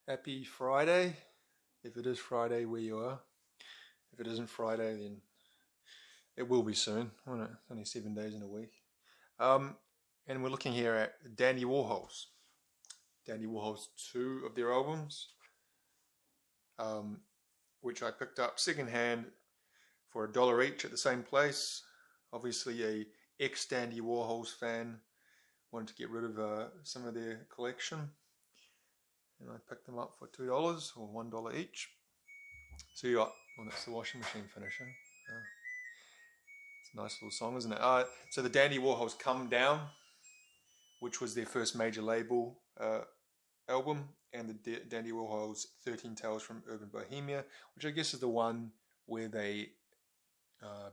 Happy Friday, if it is Friday where you are. If it isn't Friday, then it will be soon, won't it? It's only 7 days in a week. And we're looking here at Dandy Warhols. Dandy Warhols, two of their albums, which I picked up secondhand for $1 each at the same place. Obviously a ex-Dandy Warhols fan wanted to get rid of some of their collection, and I picked them up for $2 or $1 each. So you got, well, that's the washing machine finishing. It's a nice little song, isn't it? So the Dandy Warhols Come Down, which was their first major label album, and the Dandy Warhols 13 Tales from Urban Bohemia, which I guess is the one where they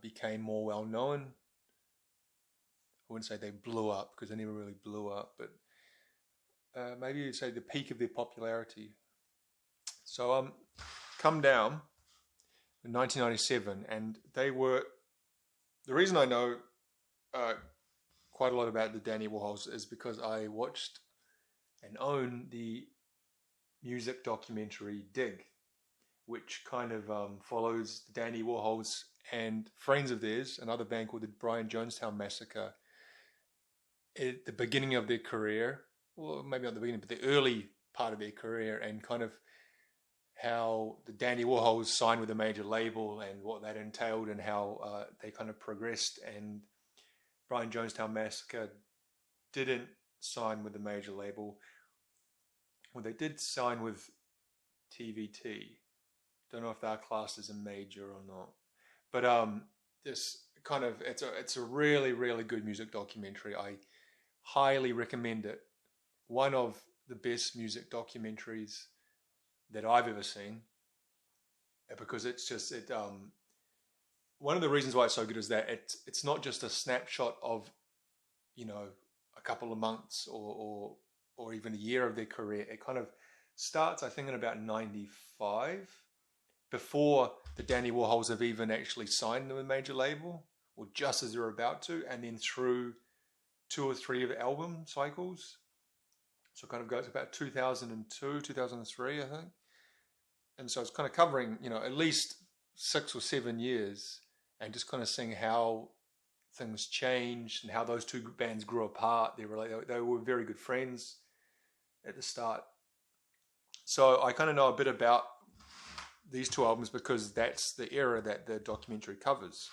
became more well known. I wouldn't say they blew up, because they never really blew up, but maybe you'd say the peak of their popularity. So Come Down in 1997, and they were, the reason I know quite a lot about the Dandy Warhols is because I watched and own the music documentary Dig, which kind of follows the Dandy Warhols and friends of theirs, another band called the Brian Jonestown Massacre, at the beginning of their career, well, maybe not the beginning, but the early part of their career, and kind of how the Dandy Warhols signed with a major label and what that entailed, and how they kind of progressed. And Brian Jonestown Massacre didn't sign with a major label. Well, they did sign with TVT. Don't know if they're classed as a major or not. But this kind of, it's a really, really good music documentary. I highly recommend it. One of the best music documentaries that I've ever seen, because it's just one of the reasons why it's so good is that it's not just a snapshot of, you know, a couple of months or even a year of their career. It kind of starts, I think, in about 95, before the Dandy Warhols have even actually signed with a major label, or just as they're about to, and then through 2 or 3 of the album cycles. So it kind of goes about 2002, 2003, I think. And so it's kind of covering, you know, at least 6 or 7 years, and just kind of seeing how things changed and how those two bands grew apart. They were very good friends at the start. So I kind of know a bit about these two albums because that's the era that the documentary covers.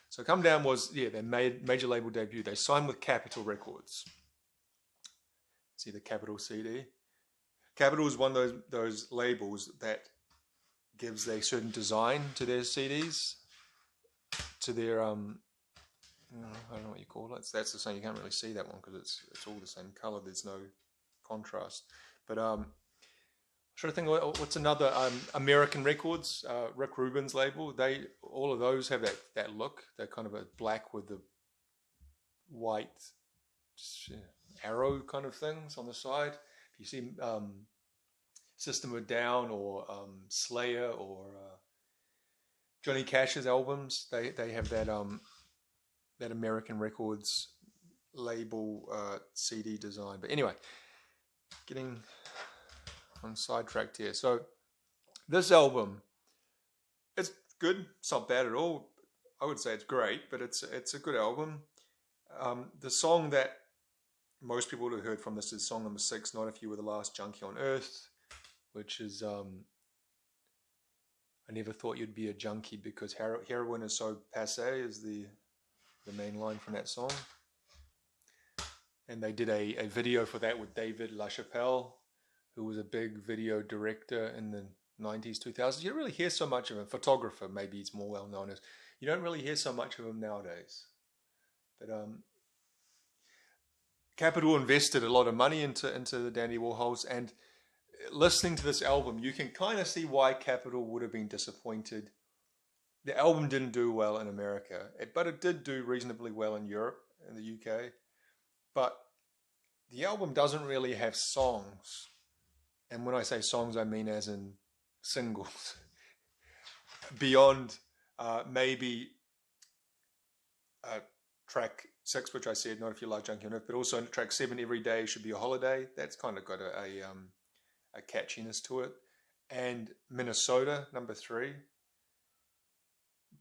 So Come Down was, their major label debut. They signed with Capitol Records. See the Capitol CD. Capitol is one of those labels that gives a certain design to their CDs, to their I don't know what you call it. That's the same. You can't really see that one because it's all the same color. There's no contrast. But I'm trying to think, what's another American Records, Rick Rubin's label. All of those have that look. They're kind of a black with the white arrow kind of things on the side. If you see System of a Down or Slayer or Johnny Cash's albums, they have that American Records label CD design. But anyway, getting on sidetracked here. So this album, it's good. It's not bad at all. I would say it's great, but it's a good album. The song that most people would have heard from this is song number 6, Not If You Were the Last Junkie on Earth, which is I never thought you'd be a junkie because heroin is so passé, is the main line from that song. And they did a video for that with David LaChapelle, who was a big video director in the 90s, 2000s. You don't really hear so much of him. Photographer, maybe he's more well known as. You don't really hear so much of him nowadays. But Capitol invested a lot of money into the Dandy Warhols, and listening to this album, you can kind of see why Capitol would have been disappointed. The album didn't do well in America, but it did do reasonably well in Europe and the UK. But the album doesn't really have songs. And when I say songs, I mean as in singles. Beyond maybe track 6, which I said, Not If You Like Junkie on Earth, but also track 7, Every Day Should Be a Holiday. That's kind of got a a catchiness to it, and Minnesota, number 3.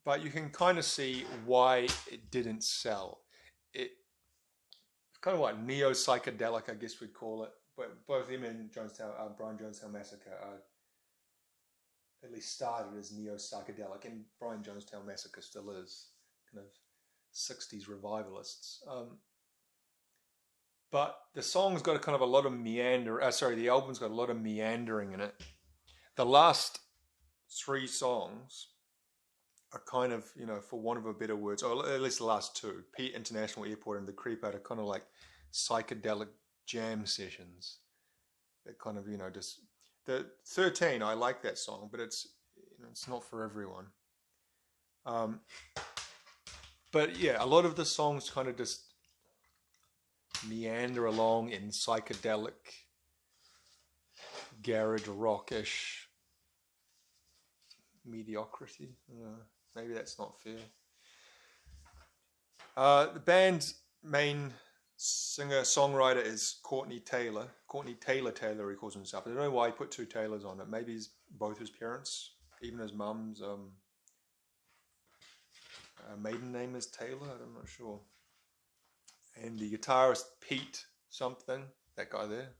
But you can kind of see why it didn't sell. It's kind of like neo-psychedelic, I guess we'd call it. But both him and Brian Jonestown Massacre are at least started as neo-psychedelic, and Brian Jonestown Massacre still is kind of 60s revivalists. But the song's got a kind of a lot of the album's got a lot of meandering in it. The last 3 songs are kind of, for want of a better words, or at least the last 2, Pete International Airport and The Creep Out, are kind of like psychedelic jam sessions. That kind of, just... The 13, I like that song, but it's not for everyone. But yeah, a lot of the songs kind of just meander along in psychedelic, garage rockish mediocrity. Maybe that's not fair. The band's main singer-songwriter is Courtney Taylor. Courtney Taylor, he calls himself. I don't know why he put 2 Taylors on it. Maybe he's both his parents, even his mum's maiden name is Taylor. I'm not sure. And the guitarist Pete something, that guy there.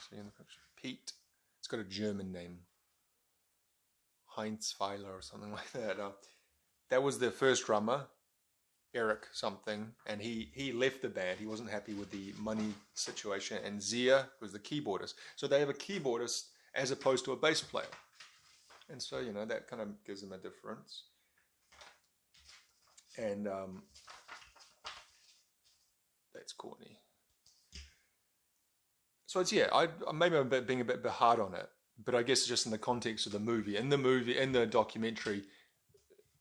See in the picture. Pete. It's got a German name. Heinzweiler or something like that. That was their first drummer, Eric something, and he left the band. He wasn't happy with the money situation, and Zia was the keyboardist. So they have a keyboardist as opposed to a bass player. And so, that kind of gives them a difference. And that's Courtney. So it's, maybe I'm being a bit hard on it, but I guess just in the context of the movie. In the documentary,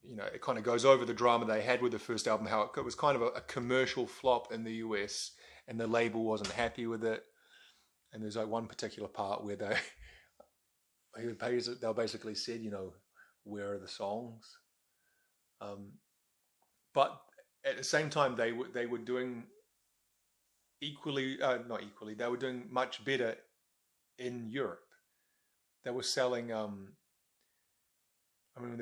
it kind of goes over the drama they had with the first album, how it was kind of a commercial flop in the US, and the label wasn't happy with it. And there's like one particular part where they basically said, where are the songs? But at the same time, they were doing not equally, they were doing much better in Europe. They were selling, there's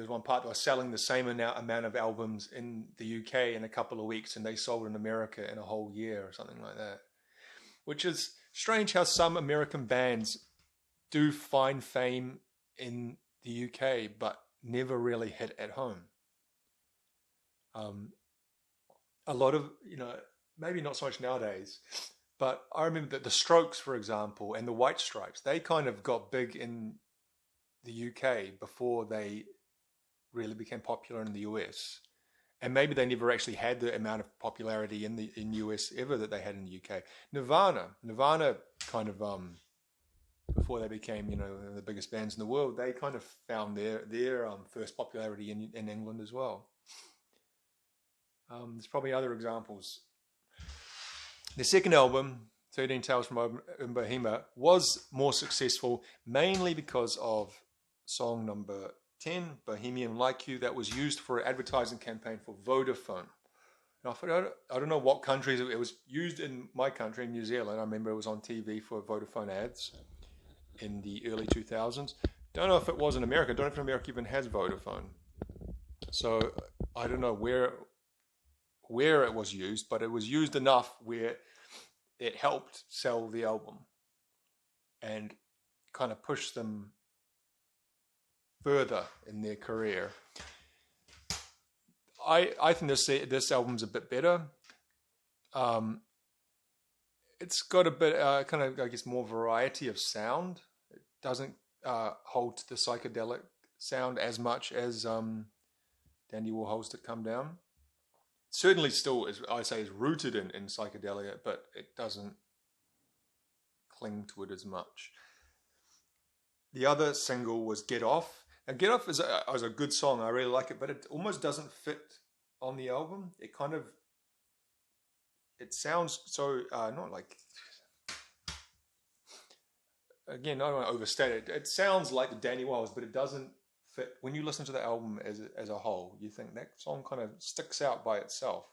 one part that was selling the same amount of albums in the UK in a couple of weeks, and they sold in America in a whole year or something like that. Which is strange how some American bands do find fame in the UK, but never really hit at home. A lot of, maybe not so much nowadays, but I remember that the Strokes, for example, and the White Stripes, they kind of got big in the UK before they really became popular in the US. And maybe they never actually had the amount of popularity in US ever that they had in the UK. Nirvana kind of, before they became, the biggest bands in the world, they kind of found their first popularity in England as well. There's probably other examples. The second album, 13 Tales from Bohemia, was more successful, mainly because of song number 10, Bohemian Like You, that was used for an advertising campaign for Vodafone. Now, I don't know what countries it was used in. My country, in New Zealand. I remember it was on TV for Vodafone ads in the early 2000s. Don't know if it was in America. Don't know if America even has Vodafone. So I don't know where it was used, but it was used enough where it helped sell the album and kind of pushed them further in their career. I think this album's a bit better. It's got a bit kind of, I guess, more variety of sound. It doesn't hold to the psychedelic sound as much as Dandy Warhol's To Come Down. Certainly still, as I say, is rooted in psychedelia, but it doesn't cling to it as much. The other single was Get Off. Now, Get Off is a good song. I really like it, but it almost doesn't fit on the album. It sounds so, not like, again, I don't want to overstate it. It sounds like the Dandy Warhols, but it doesn't fit. When you listen to the album as a whole, you think that song kind of sticks out by itself.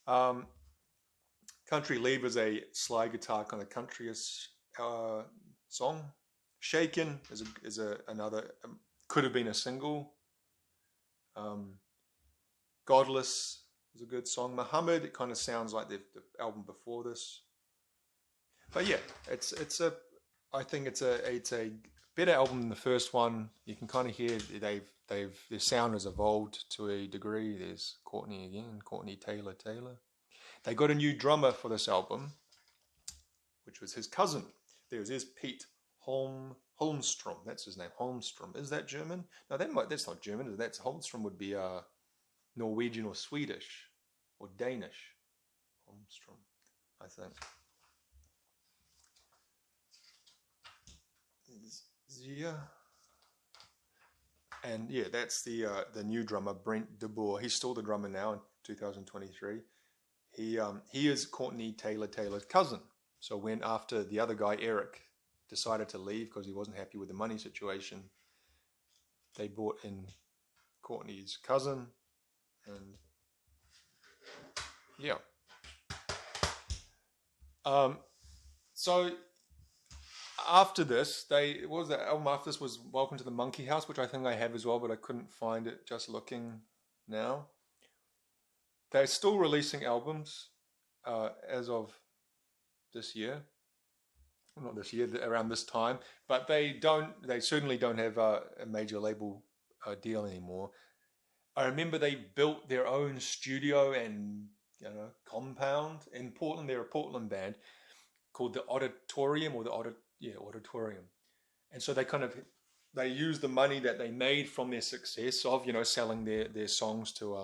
Country Leave is a slide guitar kind of countryish song. Shaken is another, could have been a single. Godless is a good song. Muhammad, it kind of sounds like the album before this. But yeah, I think it's a better album than the first one. You can kind of hear their sound has evolved to a degree. There's Courtney again, Courtney Taylor. They got a new drummer for this album, which was his cousin. There's Pete Holmstrom. That's his name, Holmstrom. Is that German? No, that's not German. That's Holmstrom would be Norwegian or Swedish or Danish. Holmstrom, I think. Yeah. And yeah, that's the new drummer, Brent de Boer. He's still the drummer now in 2023. He is Courtney Taylor's cousin. So when after the other guy, Eric, decided to leave because he wasn't happy with the money situation, they brought in Courtney's cousin, and yeah. So after this, what was that album after this was Welcome to the Monkey House, which I think I have as well, but I couldn't find it just looking now. They're still releasing albums as of this year. Well, not this year, around this time, but they certainly don't have a major label deal anymore. I remember they built their own studio and compound in Portland. They're a Portland band called the Auditorium, or Auditorium. And so they used the money that they made from their success of selling their songs to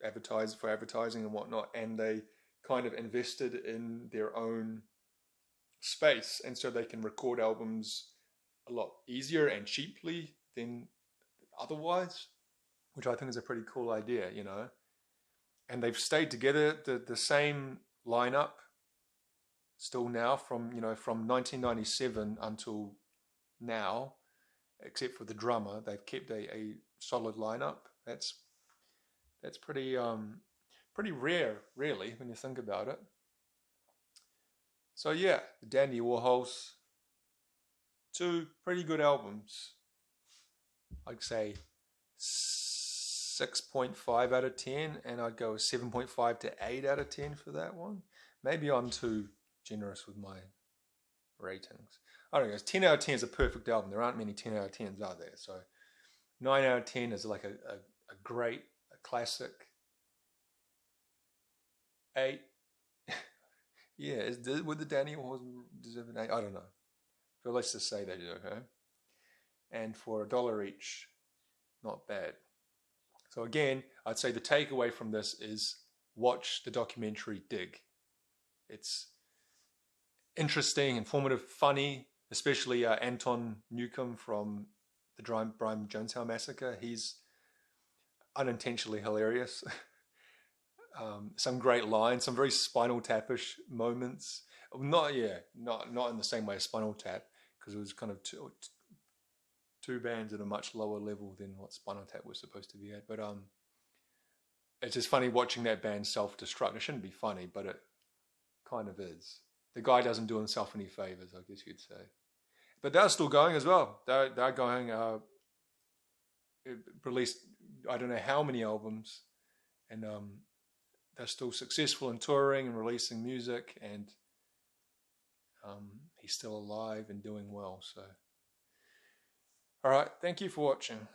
advertising and whatnot, and they kind of invested in their own space, and so they can record albums a lot easier and cheaply than otherwise, which I think is a pretty cool idea, And they've stayed together, the same lineup still now from 1997 until now, except for the drummer. They've kept a solid lineup. That's pretty rare, really, when you think about it. So yeah, the Dandy Warhols, 2 pretty good albums. I'd say 6.5 out of 10, and I'd go 7.5 to 8 out of 10 for that one. Maybe I'm too generous with my ratings. I don't know, 10 out of 10 is a perfect album. There aren't many 10 out of 10s, are there? So 9 out of 10 is like a great, a classic. 8. Yeah, would the Dandy Warhols deserve an 8? I don't know. But let's just say they do, okay? And for $1 each, not bad. So again, I'd say the takeaway from this is watch the documentary Dig. It's interesting, informative, funny, especially Anton Newcomb from the Brian Jonestown Massacre. He's unintentionally hilarious. Some great lines, some very Spinal Tap-ish moments. Not in the same way as Spinal Tap, because it was kind of two bands at a much lower level than what Spinal Tap was supposed to be at. But it's just funny watching that band self-destruct. It shouldn't be funny, but it kind of is. The guy doesn't do himself any favors, I guess you'd say. But they're still going as well. They're going. Released I don't know how many albums, and they're still successful in touring and releasing music, and he's still alive and doing well. So, all right, thank you for watching.